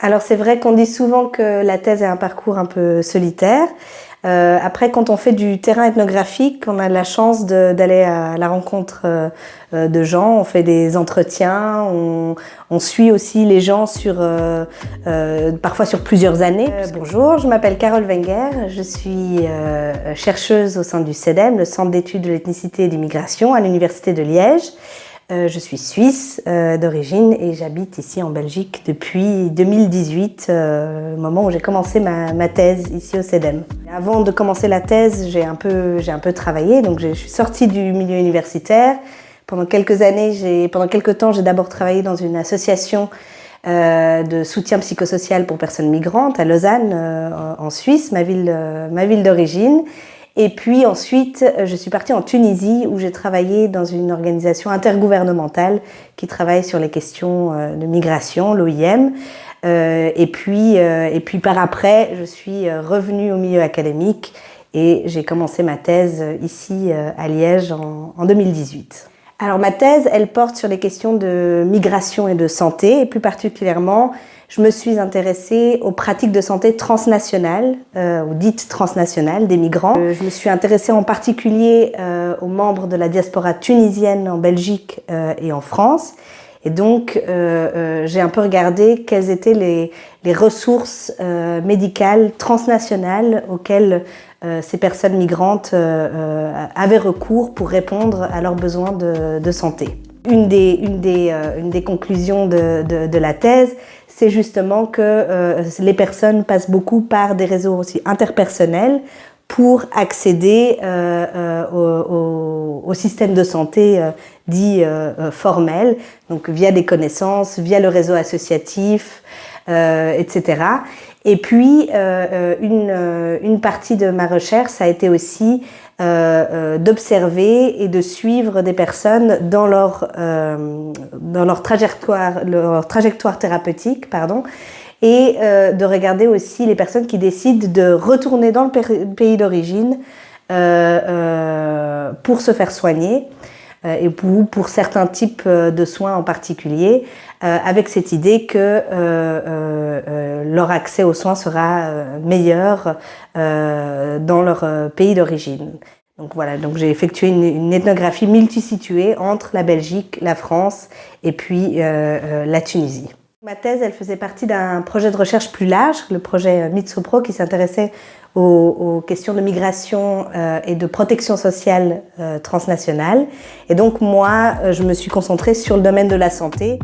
Alors c'est vrai qu'on dit souvent que la thèse est un parcours un peu solitaire. Après, quand on fait du terrain ethnographique, on a la chance d'aller à la rencontre de gens, on fait des entretiens, on suit aussi les gens parfois sur plusieurs années. Bonjour, je m'appelle Carole Wenger, je suis chercheuse au sein du CEDEM, le Centre d'études de l'ethnicité et d'immigration à l'Université de Liège. Je suis suisse d'origine et j'habite ici en Belgique depuis 2018, moment où j'ai commencé ma thèse ici au CEDEM. Avant de commencer la thèse, j'ai un peu travaillé, donc je suis sortie du milieu universitaire. Pendant quelques temps, j'ai d'abord travaillé dans une association de soutien psychosocial pour personnes migrantes à Lausanne, en Suisse, ma ville d'origine. Et puis ensuite, je suis partie en Tunisie où j'ai travaillé dans une organisation intergouvernementale qui travaille sur les questions de migration, l'OIM. Et puis par après, je suis revenue au milieu académique et j'ai commencé ma thèse ici à Liège en 2018. Alors ma thèse, elle porte sur les questions de migration et de santé, et plus particulièrement, je me suis intéressée aux pratiques de santé transnationales, ou dites transnationales, des migrants. Je me suis intéressée en particulier aux membres de la diaspora tunisienne en Belgique et en France. Et donc, j'ai un peu regardé quelles étaient les ressources médicales transnationales auxquelles ces personnes migrantes avaient recours pour répondre à leurs besoins de santé. Une des conclusions de la thèse, c'est justement que les personnes passent beaucoup par des réseaux aussi interpersonnels pour accéder au système de santé dit formel, donc via des connaissances, via le réseau associatif, etc. Et puis, une partie de ma recherche, ça a été aussi d'observer et de suivre des personnes dans leur trajectoire thérapeutique, et de regarder aussi les personnes qui décident de retourner dans le pays d'origine pour se faire soigner et pour certains types de soins en particulier, avec cette idée que leur accès aux soins sera meilleur dans leur pays d'origine. Donc voilà, donc j'ai effectué une ethnographie multisituée entre la Belgique, la France et puis la Tunisie. Ma thèse, elle faisait partie d'un projet de recherche plus large, le projet MITSOPRO, qui s'intéressait aux questions de migration et de protection sociale transnationale. Et donc moi, je me suis concentrée sur le domaine de la santé.